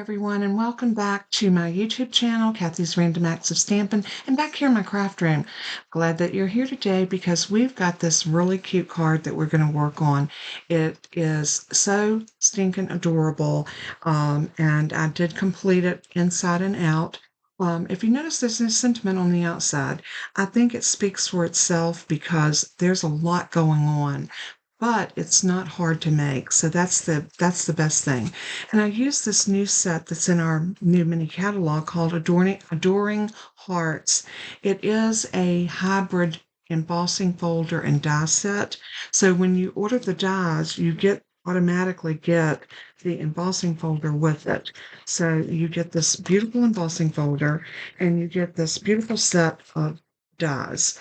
everyone, and welcome back to my YouTube channel, Kathy's Random Acts of Stampin', and back here in my craft room. Glad that you're here today because we've got this really cute card that we're going to work on. It is so stinking adorable, and I did complete it inside and out. If you notice there's no sentiment on the outside, I think it speaks for itself because there's a lot going on. But it's not hard to make, so that's the best thing. And I use this new set that's in our new mini catalog called Adoring Hearts. It is a hybrid embossing folder and die set. So when you order the dies, you automatically get the embossing folder with it. So you get this beautiful embossing folder and you get this beautiful set of dies.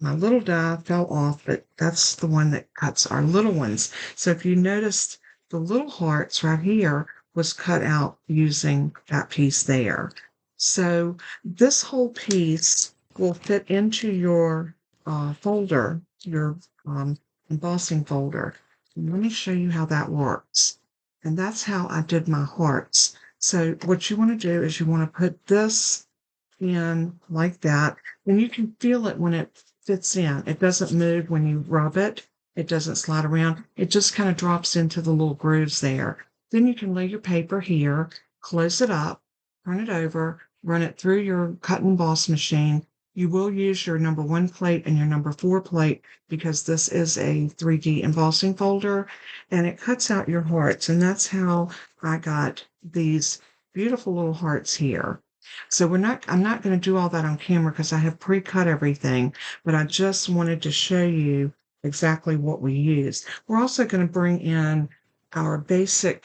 My little die fell off, but that's the one that cuts our little ones. So if you noticed, the little hearts right here was cut out using that piece there. So this whole piece will fit into your folder, your embossing folder. And let me show you how that works. And that's how I did my hearts. So what you want to do is you want to put this in like that, and you can feel it when it fits in. It doesn't move when you rub it. It doesn't slide around. It just kind of drops into the little grooves there. Then you can lay your paper here, close it up, turn it over, run it through your cut and emboss machine. You will use your number 1 plate and your number 4 plate because this is a 3D embossing folder, and it cuts out your hearts. And that's how I got these beautiful little hearts here. So I'm not going to do all that on camera because I have pre-cut everything, but I just wanted to show you exactly what we used. We're also going to bring in our basic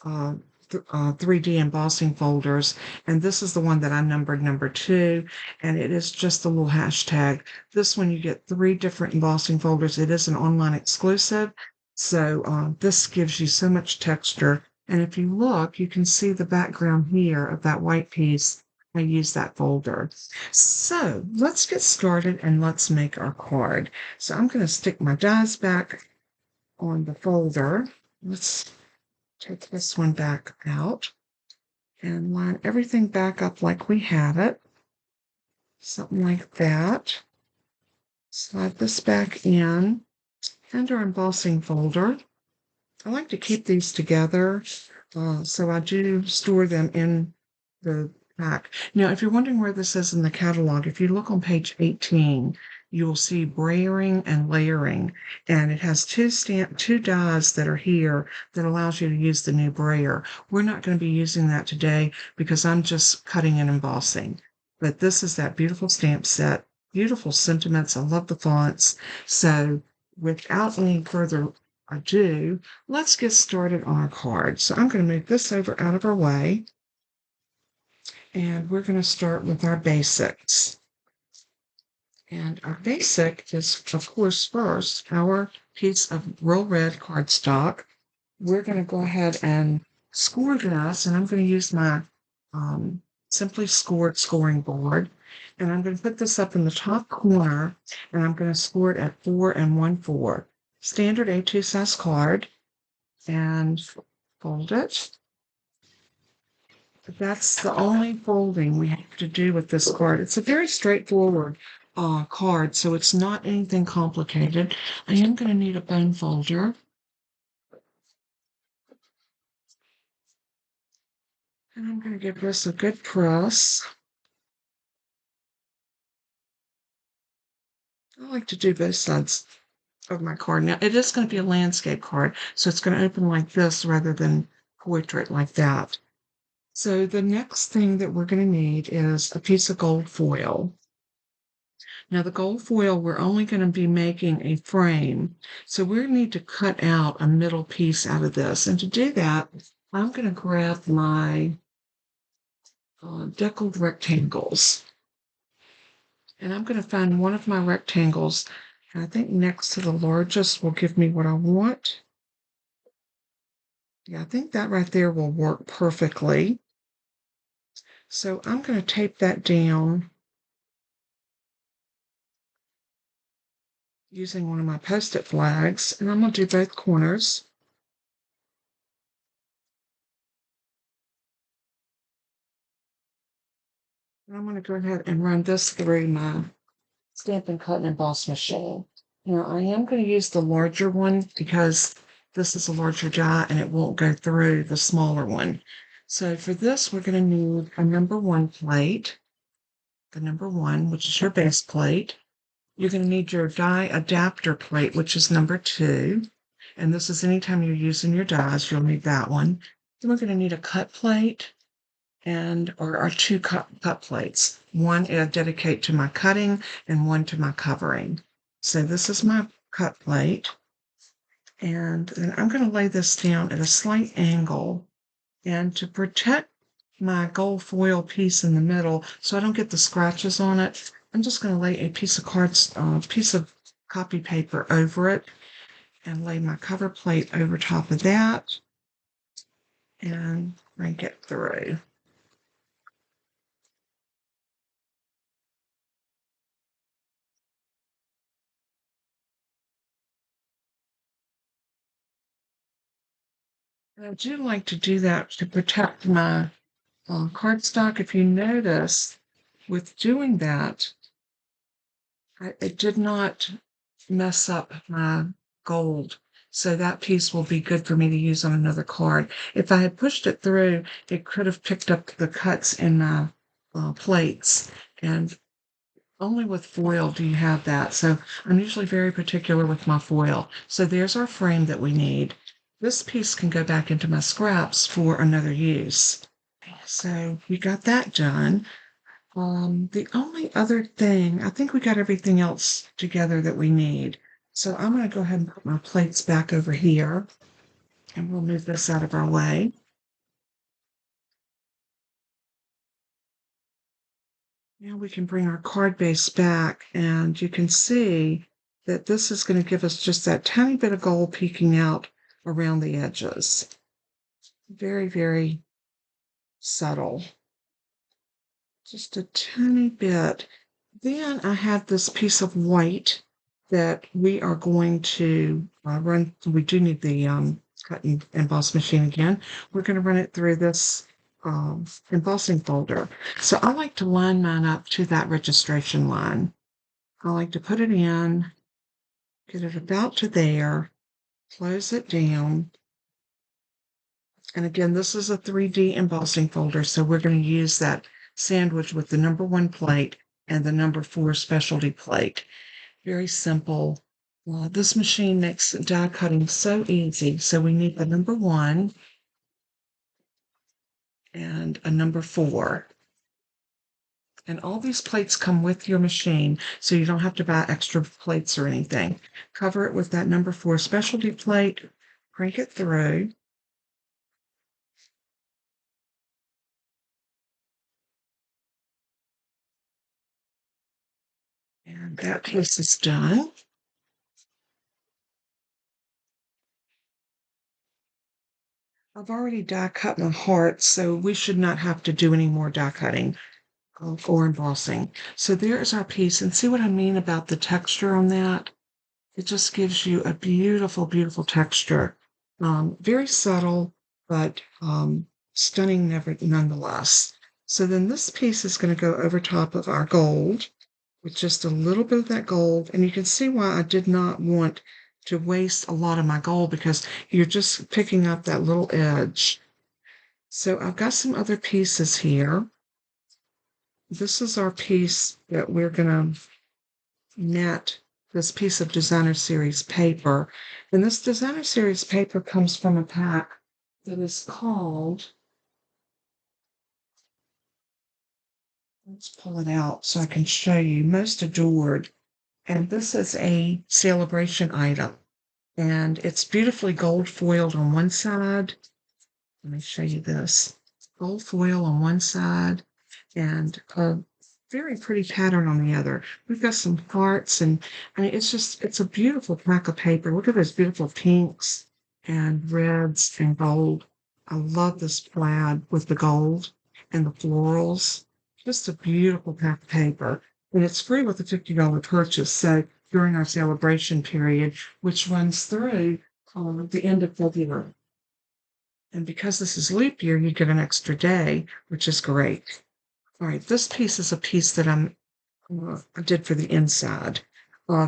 3D embossing folders, and this is the one that I numbered number 2, and it is just a little hashtag. This one you get 3 different embossing folders. It is an online exclusive, so this gives you so much texture. And if you look, you can see the background here of that white piece. I use that folder. So let's get started and let's make our card. So I'm going to stick my dies back on the folder. Let's take this one back out and line everything back up like we have it. Something like that. Slide this back in and our embossing folder. I like to keep these together, so I do store them in the back. Now, if you're wondering where this is in the catalog, if you look on page 18, you will see brayering and layering, and it has two dies that are here that allows you to use the new brayer. We're not going to be using that today because I'm just cutting and embossing. But this is that beautiful stamp set, beautiful sentiments. I love the fonts. So without any further ado, let's get started on our card. So I'm going to move this over out of our way, and we're going to start with our basics. And our basic is, of course, first, our piece of real red cardstock. We're going to go ahead and score this, and I'm going to use my Simply Scored scoring board. And I'm going to put this up in the top corner, and I'm going to score it at 4 1/4. Standard A2 size card, and fold it. That's the only folding we have to do with this card. It's a very straightforward card, so it's not anything complicated. I am going to need a bone folder. And I'm going to give this a good press. I like to do both sides of my card. Now, it is going to be a landscape card, so it's going to open like this rather than portrait like that. So the next thing that we're going to need is a piece of gold foil. Now the gold foil, we're only going to be making a frame. So we need to cut out a middle piece out of this. And to do that, I'm going to grab my deckled rectangles. And I'm going to find one of my rectangles, and I think next to the largest will give me what I want. Yeah, I think that right there will work perfectly. So I'm going to tape that down using one of my Post-it flags, and I'm going to do both corners. I'm going to go ahead and run this through my Stampin' Cut and Emboss machine. Now, I am going to use the larger one because this is a larger die and it won't go through the smaller one. So for this, we're going to need a number 1 plate, the number 1, which is your base plate. You're going to need your die adapter plate, which is number 2. And this is anytime you're using your dies, you'll need that one. Then we're going to need a cut plate and or 2 cut plates. One is dedicated to my cutting and one to my covering. So this is my cut plate. And then I'm going to lay this down at a slight angle. And to protect my gold foil piece in the middle so I don't get the scratches on it, I'm just going to lay a piece of copy paper over it and lay my cover plate over top of that and crank it through. And I do like to do that to protect my cardstock. If you notice, with doing that, it did not mess up my gold. So that piece will be good for me to use on another card. If I had pushed it through, it could have picked up the cuts in my plates. And only with foil do you have that. So I'm usually very particular with my foil. So there's our frame that we need. This piece can go back into my scraps for another use. So we got that done. The only other thing, I think we got everything else together that we need. So I'm going to go ahead and put my plates back over here, and we'll move this out of our way. Now we can bring our card base back, and you can see that this is going to give us just that tiny bit of gold peeking out around the edges. Very, very subtle. Just a tiny bit. Then I have this piece of white that we are going to run. We do need the cut and emboss machine again. We're going to run it through this embossing folder. So I like to line mine up to that registration line. I like to put it in, get it about to there, close it down. And again, this is a 3D embossing folder, so we're going to use that sandwich with the number 1 plate and the number 4 specialty plate. Very simple. This machine makes die cutting so easy. So we need a number 1 and a number 4. And all these plates come with your machine, so you don't have to buy extra plates or anything. Cover it with that number 4 specialty plate, crank it through. And that piece is done. I've already die cut my heart, so we should not have to do any more die cutting or embossing. So there's our piece, and see what I mean about the texture on that? It just gives you a beautiful, beautiful texture. Very subtle, but stunning nonetheless. So then this piece is going to go over top of our gold with just a little bit of that gold. And you can see why I did not want to waste a lot of my gold, because you're just picking up that little edge. So I've got some other pieces here. This is our piece that we're going to net this piece of designer series paper. And this designer series paper comes from a pack that is called, let's pull it out so I can show you, Most Adored. And this is a celebration item. And it's beautifully gold foiled on one side. Let me show you this. Gold foil on one side and a very pretty pattern on the other. We've got some hearts, and I mean, it's a beautiful pack of paper. Look at those beautiful pinks and reds and gold. I love this plaid with the gold and the florals. Just a beautiful pack of paper. And it's free with a $50 purchase. So during our celebration period, which runs through the end of February. And because this is leap year, you get an extra day, which is great. All right, this piece is a piece that I did for the inside.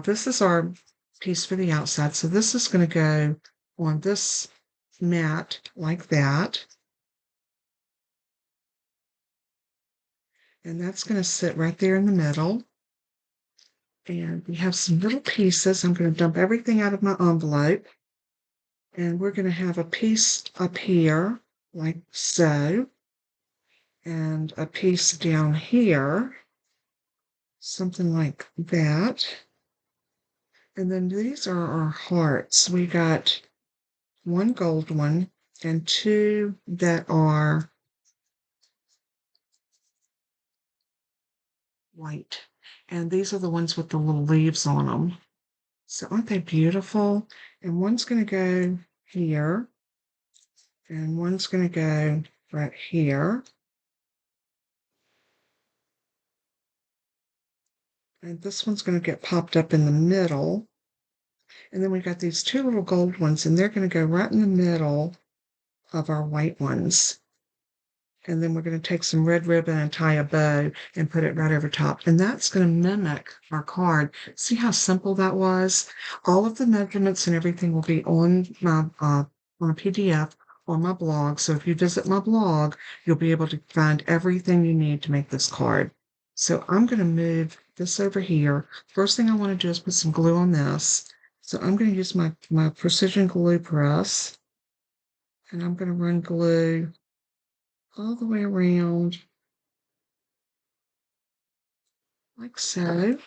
This is our piece for the outside. So this is going to go on this mat like that. And that's going to sit right there in the middle. And we have some little pieces. I'm going to dump everything out of my envelope. And we're going to have a piece up here like so. And a piece down here. Something like that. And then these are our hearts. We got one gold one and two that are white. And these are the ones with the little leaves on them. So aren't they beautiful? And one's going to go here. And one's going to go right here. And this one's going to get popped up in the middle. And then we got these two little gold ones, and they're going to go right in the middle of our white ones. And then we're going to take some red ribbon and tie a bow and put it right over top. And that's going to mimic our card. See how simple that was? All of the measurements and everything will be on my on a PDF on my blog. So if you visit my blog, you'll be able to find everything you need to make this card. So I'm going to move this over here. First thing I want to do is put some glue on this. So I'm going to use my precision glue press. And I'm going to run glue all the way around like so.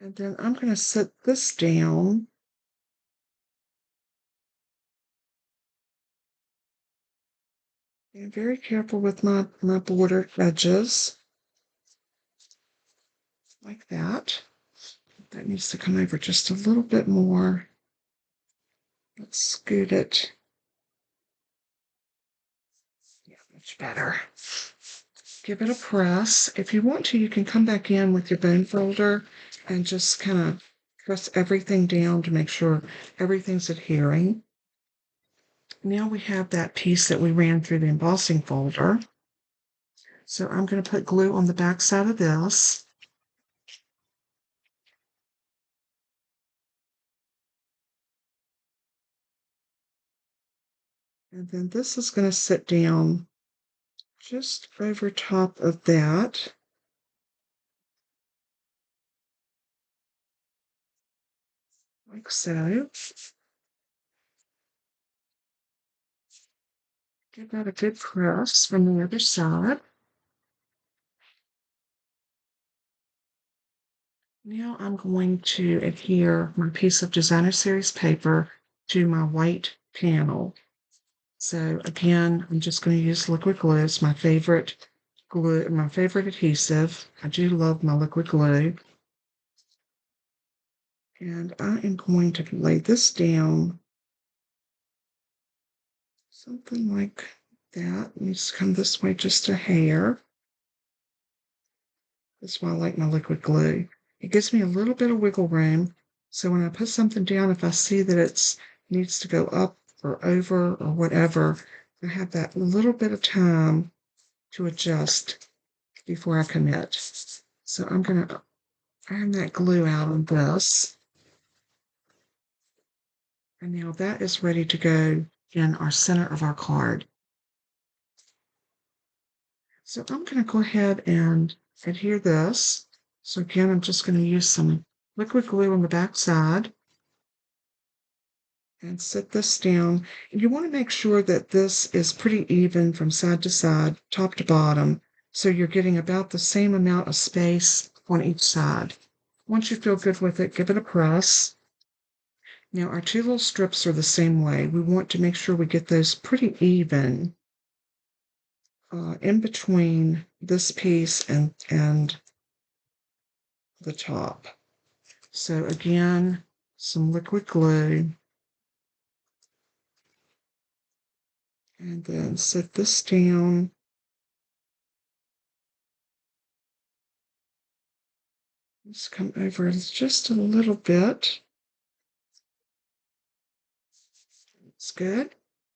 And then I'm going to set this down. And very careful with my border edges. Like that. That needs to come over just a little bit more. Let's scoot it. Yeah, much better. Give it a press. If you want to, you can come back in with your bone folder and just kind of press everything down to make sure everything's adhering. Now we have that piece that we ran through the embossing folder. So I'm going to put glue on the back side of this. And then this is going to sit down just over top of that. Like so. Give that a good press from the other side. Now I'm going to adhere my piece of designer series paper to my white panel. So again, I'm just going to use liquid glue. It's my favorite glue, my favorite adhesive. I do love my liquid glue. And I am going to lay this down something like that. It needs to come this way just a hair. That's why I like my liquid glue. It gives me a little bit of wiggle room. So when I put something down, if I see that it needs to go up or over or whatever, I have that little bit of time to adjust before I commit. So I'm going to iron that glue out on this. And now that is ready to go in our center of our card. So I'm going to go ahead and adhere this. So again, I'm just going to use some liquid glue on the back side and set this down. And you want to make sure that this is pretty even from side to side, top to bottom, so you're getting about the same amount of space on each side. Once you feel good with it, give it a press. Now our two little strips are the same way. We want to make sure we get those pretty even in between this piece and the top. So again, some liquid glue. And then set this down. Let's come over just a little bit. It's good.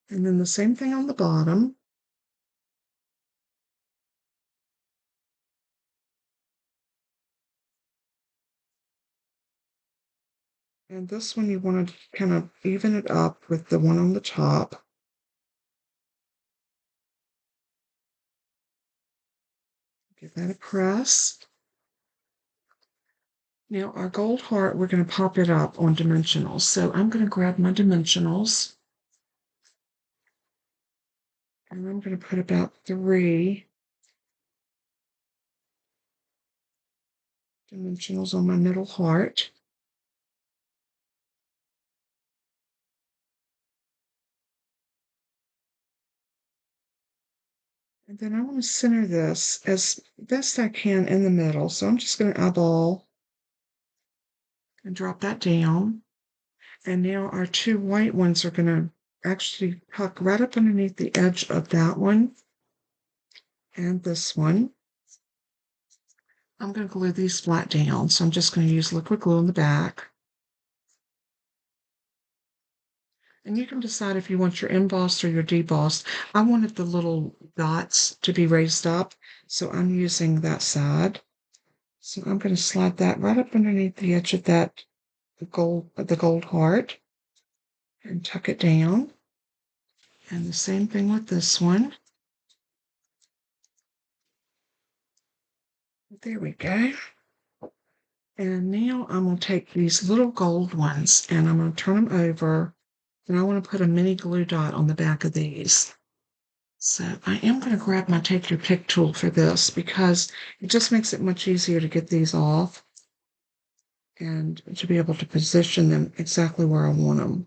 And then the same thing on the bottom. And this one you want to kind of even it up with the one on the top. Give that a press. Now our gold heart, we're going to pop it up on dimensionals. So I'm going to grab my dimensionals. And I'm going to put about 3 dimensionals on my middle heart. And then I want to center this as best I can in the middle. So I'm just going to eyeball and drop that down. And now our 2 white ones are going to actually tuck right up underneath the edge of that one and this one. I'm going to glue these flat down, so I'm just going to use liquid glue on the back. And you can decide if you want your embossed or your debossed. I wanted the little dots to be raised up, so I'm using that side. So I'm going to slide that right up underneath the edge of that the gold heart and tuck it down. And the same thing with this one. There we go. And now I'm going to take these little gold ones and I'm going to turn them over. And I want to put a mini glue dot on the back of these. So I am going to grab my Take Your Pick tool for this because it just makes it much easier to get these off and to be able to position them exactly where I want them.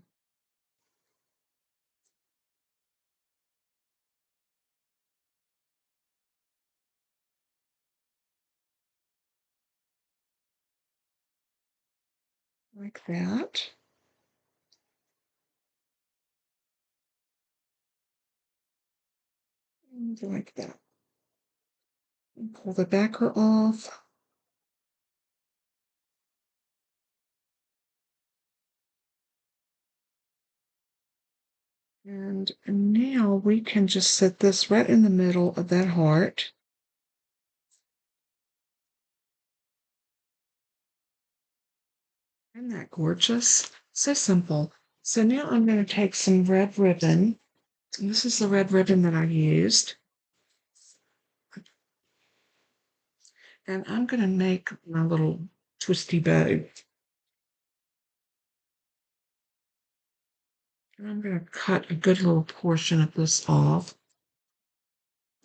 Like that. And like that. And pull the backer off. And now we can just set this right in the middle of that heart. Isn't that gorgeous? So simple. So now I'm going to take some red ribbon. And this is the red ribbon that I used. And I'm going to make my little twisty bow. And I'm going to cut a good little portion of this off.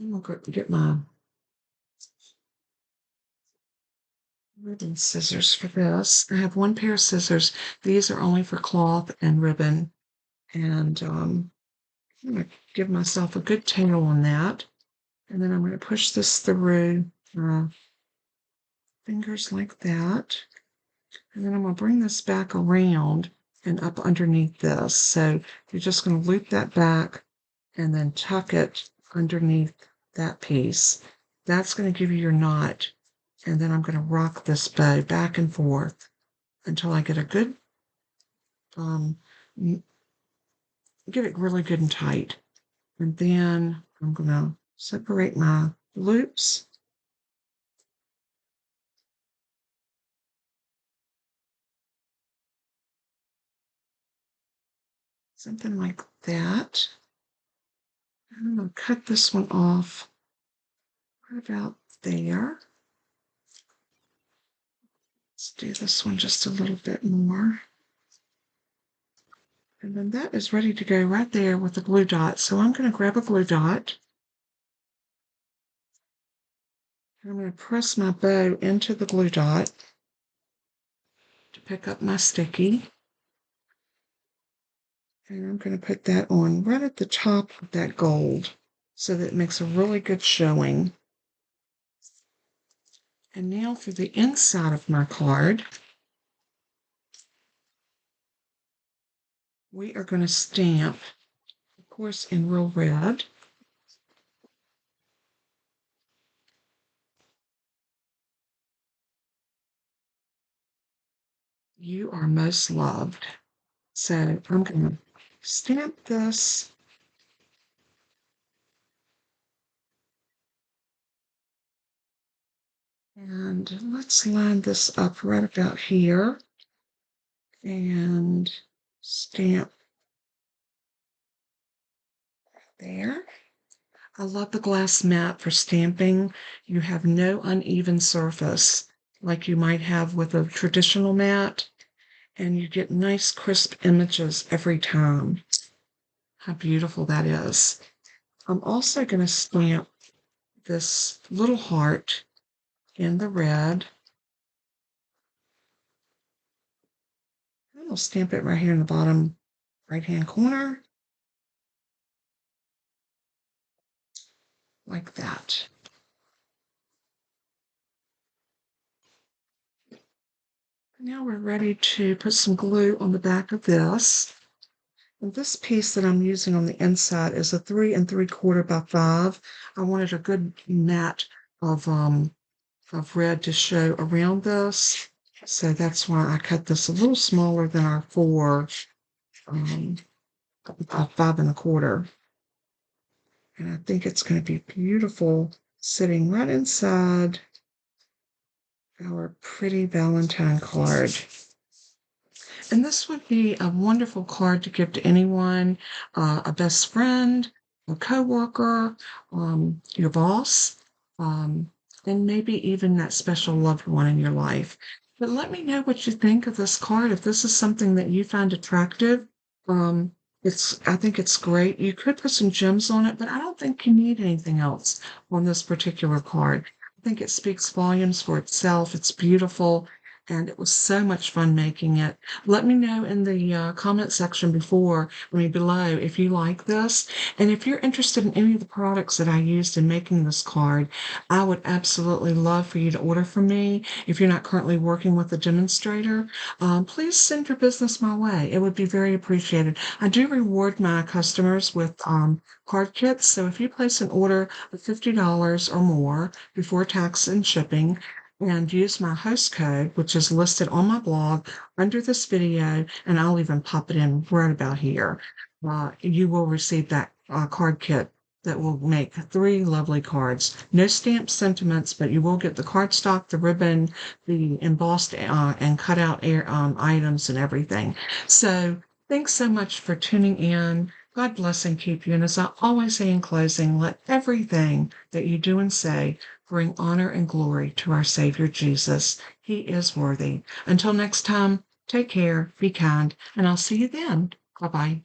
I'm going to get my ribbon scissors for this. I have 1 pair of scissors. These are only for cloth and ribbon. And I'm going to give myself a good tail on that. And then I'm going to push this through my fingers like that. And then I'm going to bring this back around and up underneath this. So you're just going to loop that back and then tuck it underneath that piece. That's going to give you your knot. And then I'm going to rock this bow back and forth until I get a good, get it really good and tight. And then I'm going to separate my loops. Something like that. I'm going to cut this one off right about there. Let's do this one just a little bit more. And then that is ready to go right there with the glue dot. So I'm going to grab a glue dot. And I'm going to press my bow into the glue dot to pick up my sticky. And I'm going to put that on right at the top of that gold so that it makes a really good showing. And now for the inside of my card, we are going to stamp, of course, in real red. You are most loved. So I'm going to stamp this And let's line this up right about here and stamp there. I love the glass mat for stamping. You have no uneven surface like you might have with a traditional mat, and you get nice crisp images every time. How beautiful that is. I'm also going to stamp this little heart in the red. And I'll stamp it right here in the bottom right-hand corner, like that. Now we're ready to put some glue on the back of this. And this piece that I'm using on the inside is a 3 3/4 by 5. I wanted a good mat of red to show around this. So that's why I cut this a little smaller than our 5 1/4. And I think it's going to be beautiful sitting right inside our pretty Valentine card. And this would be a wonderful card to give to anyone, a best friend, a coworker, your boss, um, and maybe even that special loved one in your life. But let me know what you think of this card. If this is something that you find attractive, um, I think it's great. You could put some gems on it, but I don't think you need anything else on this particular card. I think it speaks volumes for itself. It's beautiful, and it was so much fun making it. Let me know in the comment section below if you like this. And if you're interested in any of the products that I used in making this card, I would absolutely love for you to order from me. If you're not currently working with a demonstrator, please send your business my way. It would be very appreciated. I do reward my customers with card kits. So if you place an order of $50 or more before tax and shipping, and use my host code, which is listed on my blog under this video, and I'll even pop it in right about here. You will receive that card kit that will make 3 lovely cards. No stamped sentiments, but you will get the cardstock, the ribbon, the embossed and cut out items and everything. So thanks so much for tuning in. God bless and keep you. And as I always say in closing, let everything that you do and say bring honor and glory to our Savior Jesus. He is worthy. Until next time, take care, be kind, and I'll see you then. Bye-bye.